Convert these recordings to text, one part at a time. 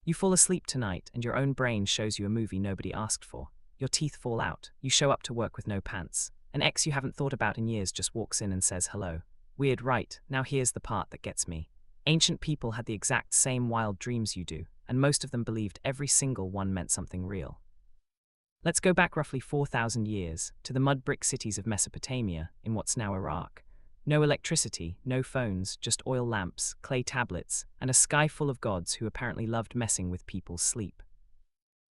You fall asleep tonight and your own brain shows you a movie nobody asked for. Your teeth fall out. You show up to work with no pants. An ex you haven't thought about in years just walks in and says hello. Weird, right? Now here's the part that gets me. Ancient people had the exact same wild dreams you do, and most of them believed every single one meant something real. Let's go back roughly 4,000 years, to the mud brick cities of Mesopotamia, in what's now Iraq. No electricity, no phones, just oil lamps, clay tablets, and a sky full of gods who apparently loved messing with people's sleep.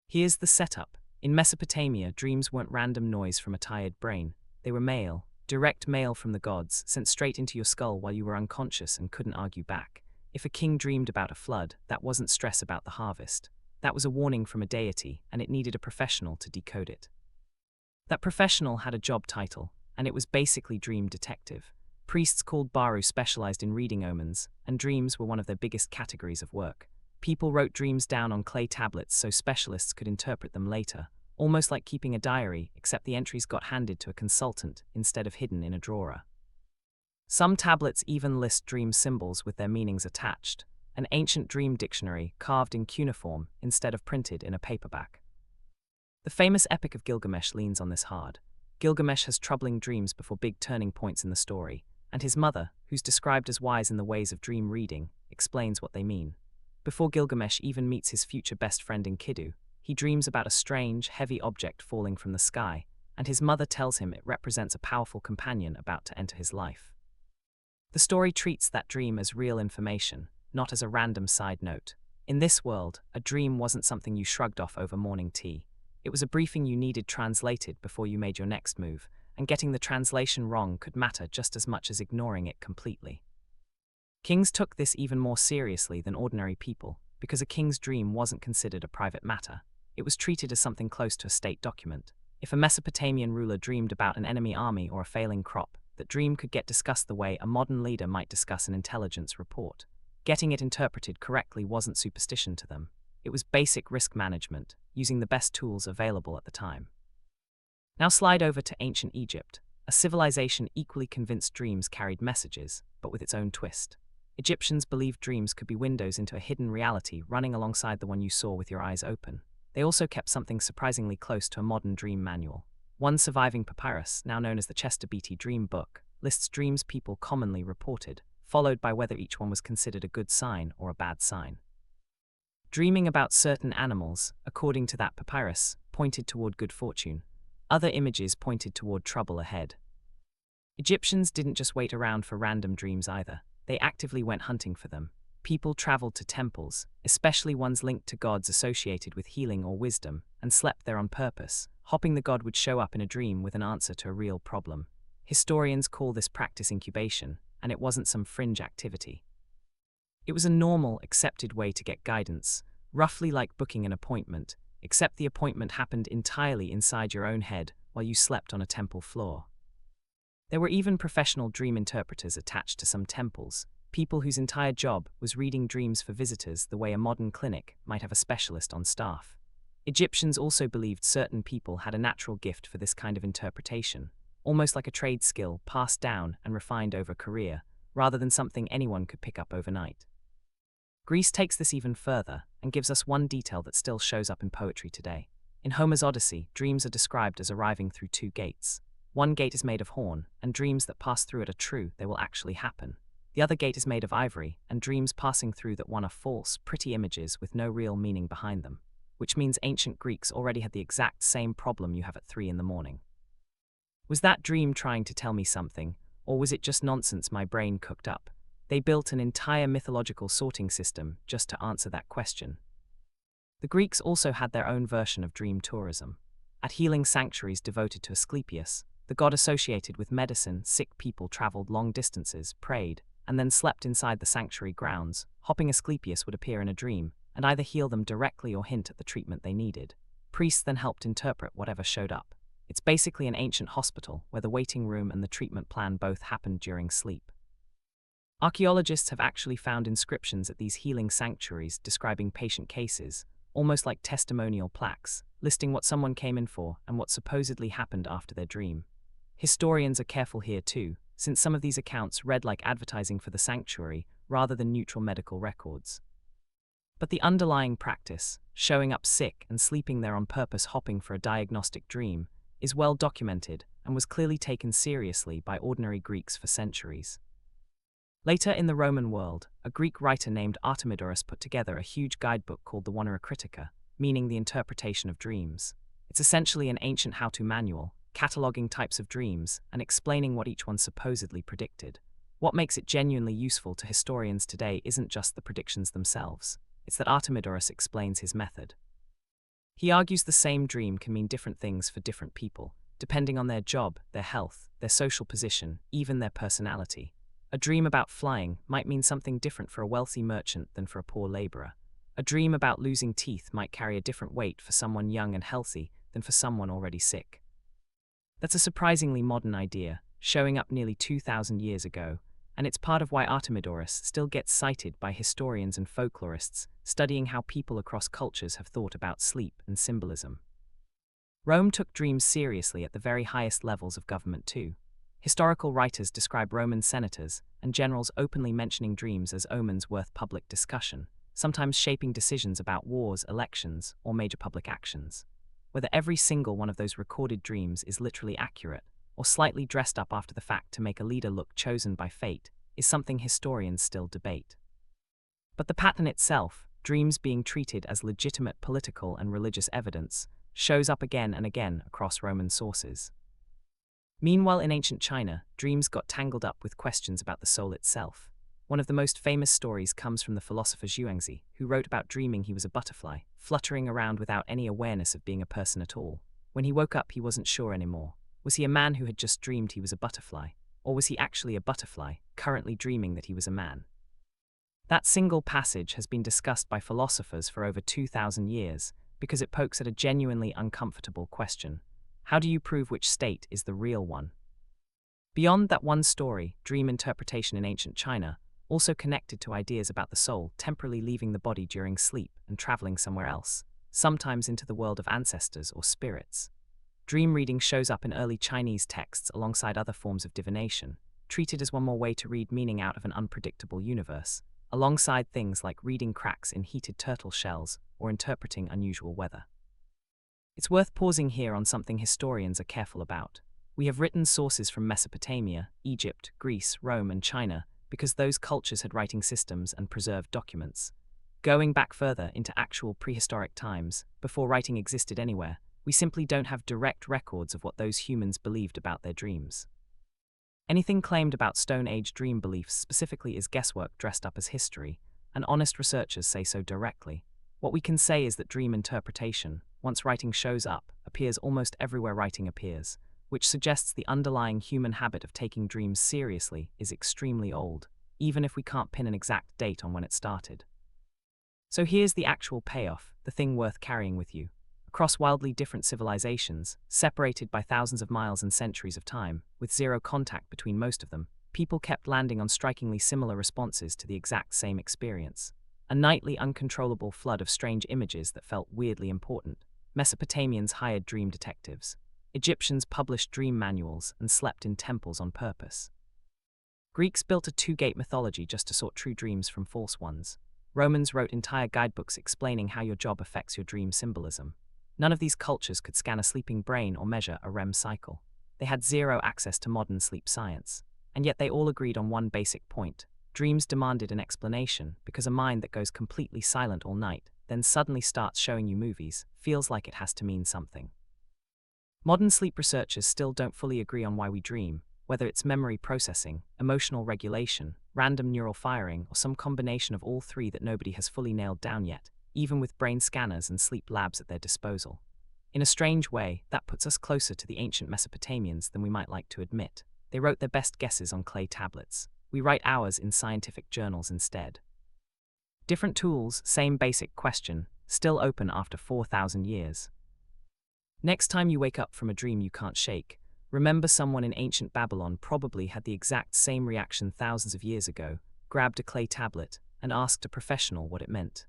Here's the setup. In Mesopotamia, dreams weren't random noise from a tired brain. They were mail, direct mail from the gods, sent straight into your skull while you were unconscious and couldn't argue back. If a king dreamed about a flood, that wasn't stress about the harvest. That was a warning from a deity, and it needed a professional to decode it. That professional had a job title, and it was basically dream detective. Priests called Baru specialized in reading omens, and dreams were one of their biggest categories of work. People wrote dreams down on clay tablets so specialists could interpret them later, almost like keeping a diary, except the entries got handed to a consultant instead of hidden in a drawer. Some tablets even list dream symbols with their meanings attached, an ancient dream dictionary carved in cuneiform instead of printed in a paperback. The famous Epic of Gilgamesh leans on this hard. Gilgamesh has troubling dreams before big turning points in the story, and his mother, who's described as wise in the ways of dream reading, explains what they mean. Before Gilgamesh even meets his future best friend Enkidu, he dreams about a strange, heavy object falling from the sky, and his mother tells him it represents a powerful companion about to enter his life. The story treats that dream as real information, not as a random side note. In this world, a dream wasn't something you shrugged off over morning tea. It was a briefing you needed translated before you made your next move, and getting the translation wrong could matter just as much as ignoring it completely. Kings took this even more seriously than ordinary people, because a king's dream wasn't considered a private matter. It was treated as something close to a state document. If a Mesopotamian ruler dreamed about an enemy army or a failing crop, that dream could get discussed the way a modern leader might discuss an intelligence report. Getting it interpreted correctly wasn't superstition to them. It was basic risk management, using the best tools available at the time. Now slide over to ancient Egypt, a civilization equally convinced dreams carried messages, but with its own twist. Egyptians believed dreams could be windows into a hidden reality running alongside the one you saw with your eyes open. They also kept something surprisingly close to a modern dream manual. One surviving papyrus, now known as the Chester Beatty Dream Book, lists dreams people commonly reported, followed by whether each one was considered a good sign or a bad sign. Dreaming about certain animals, according to that papyrus, pointed toward good fortune. Other images pointed toward trouble ahead. Egyptians didn't just wait around for random dreams either. They actively went hunting for them. People traveled to temples, especially ones linked to gods associated with healing or wisdom, and slept there on purpose, hoping the god would show up in a dream with an answer to a real problem. Historians call this practice incubation, and it wasn't some fringe activity. It was a normal, accepted way to get guidance, roughly like booking an appointment, except the appointment happened entirely inside your own head while you slept on a temple floor. There were even professional dream interpreters attached to some temples, people whose entire job was reading dreams for visitors the way a modern clinic might have a specialist on staff. Egyptians also believed certain people had a natural gift for this kind of interpretation, almost like a trade skill passed down and refined over a career, rather than something anyone could pick up overnight. Greece takes this even further and gives us one detail that still shows up in poetry today. In Homer's Odyssey, dreams are described as arriving through two gates. One gate is made of horn, and dreams that pass through it are true, they will actually happen. The other gate is made of ivory, and dreams passing through that one are false, pretty images with no real meaning behind them. Which means ancient Greeks already had the exact same problem you have at 3 in the morning. Was that dream trying to tell me something, or was it just nonsense my brain cooked up? They built an entire mythological sorting system just to answer that question. The Greeks also had their own version of dream tourism. At healing sanctuaries devoted to Asclepius, the god associated with medicine, sick people traveled long distances, prayed, and then slept inside the sanctuary grounds. Hopping Asclepius would appear in a dream, and either heal them directly or hint at the treatment they needed. Priests then helped interpret whatever showed up. It's basically an ancient hospital where the waiting room and the treatment plan both happened during sleep. Archaeologists have actually found inscriptions at these healing sanctuaries describing patient cases, almost like testimonial plaques, listing what someone came in for and what supposedly happened after their dream. Historians are careful here too, since some of these accounts read like advertising for the sanctuary rather than neutral medical records. But the underlying practice, showing up sick and sleeping there on purpose hopping for a diagnostic dream, is well documented and was clearly taken seriously by ordinary Greeks for centuries. Later in the Roman world, a Greek writer named Artemidorus put together a huge guidebook called the Wanera Critica, meaning the interpretation of dreams. It's essentially an ancient how-to manual, cataloging types of dreams and explaining what each one supposedly predicted. What makes it genuinely useful to historians today isn't just the predictions themselves, it's that Artemidorus explains his method. He argues the same dream can mean different things for different people, depending on their job, their health, their social position, even their personality. A dream about flying might mean something different for a wealthy merchant than for a poor laborer. A dream about losing teeth might carry a different weight for someone young and healthy than for someone already sick. That's a surprisingly modern idea, showing up nearly 2,000 years ago, and it's part of why Artemidorus still gets cited by historians and folklorists, studying how people across cultures have thought about sleep and symbolism. Rome took dreams seriously at the very highest levels of government too. Historical writers describe Roman senators and generals openly mentioning dreams as omens worth public discussion, sometimes shaping decisions about wars, elections, or major public actions. Whether every single one of those recorded dreams is literally accurate, or slightly dressed up after the fact to make a leader look chosen by fate, is something historians still debate. But the pattern itself, dreams being treated as legitimate political and religious evidence, shows up again and again across Roman sources. Meanwhile, in ancient China, dreams got tangled up with questions about the soul itself. One of the most famous stories comes from the philosopher Zhuangzi, who wrote about dreaming he was a butterfly, fluttering around without any awareness of being a person at all. When he woke up, he wasn't sure anymore. Was he a man who had just dreamed he was a butterfly? Or was he actually a butterfly, currently dreaming that he was a man? That single passage has been discussed by philosophers for over 2,000 years because it pokes at a genuinely uncomfortable question. How do you prove which state is the real one? Beyond that one story, dream interpretation in ancient China also connected to ideas about the soul temporarily leaving the body during sleep and traveling somewhere else, sometimes into the world of ancestors or spirits. Dream reading shows up in early Chinese texts alongside other forms of divination, treated as one more way to read meaning out of an unpredictable universe, alongside things like reading cracks in heated turtle shells or interpreting unusual weather. It's worth pausing here on something historians are careful about. We have written sources from Mesopotamia, Egypt, Greece, Rome, and China because those cultures had writing systems and preserved documents. Going back further into actual prehistoric times, before writing existed anywhere, we simply don't have direct records of what those humans believed about their dreams. Anything claimed about Stone Age dream beliefs specifically is guesswork dressed up as history, and honest researchers say so directly. What we can say is that dream interpretation, once writing shows up, appears almost everywhere writing appears, which suggests the underlying human habit of taking dreams seriously is extremely old, even if we can't pin an exact date on when it started. So here's the actual payoff, the thing worth carrying with you. Across wildly different civilizations, separated by thousands of miles and centuries of time, with zero contact between most of them, people kept landing on strikingly similar responses to the exact same experience. A nightly uncontrollable flood of strange images that felt weirdly important. Mesopotamians hired dream detectives. Egyptians published dream manuals and slept in temples on purpose. Greeks built a two-gate mythology just to sort true dreams from false ones. Romans wrote entire guidebooks explaining how your job affects your dream symbolism. None of these cultures could scan a sleeping brain or measure a REM cycle. They had zero access to modern sleep science. And yet they all agreed on one basic point. Dreams demanded an explanation because a mind that goes completely silent all night, then suddenly starts showing you movies, feels like it has to mean something. Modern sleep researchers still don't fully agree on why we dream, whether it's memory processing, emotional regulation, random neural firing, or some combination of all three that nobody has fully nailed down yet, even with brain scanners and sleep labs at their disposal. In a strange way, that puts us closer to the ancient Mesopotamians than we might like to admit. They wrote their best guesses on clay tablets. We write ours in scientific journals instead. Different tools, same basic question, still open after 4,000 years. Next time you wake up from a dream you can't shake, remember someone in ancient Babylon probably had the exact same reaction thousands of years ago, grabbed a clay tablet, and asked a professional what it meant.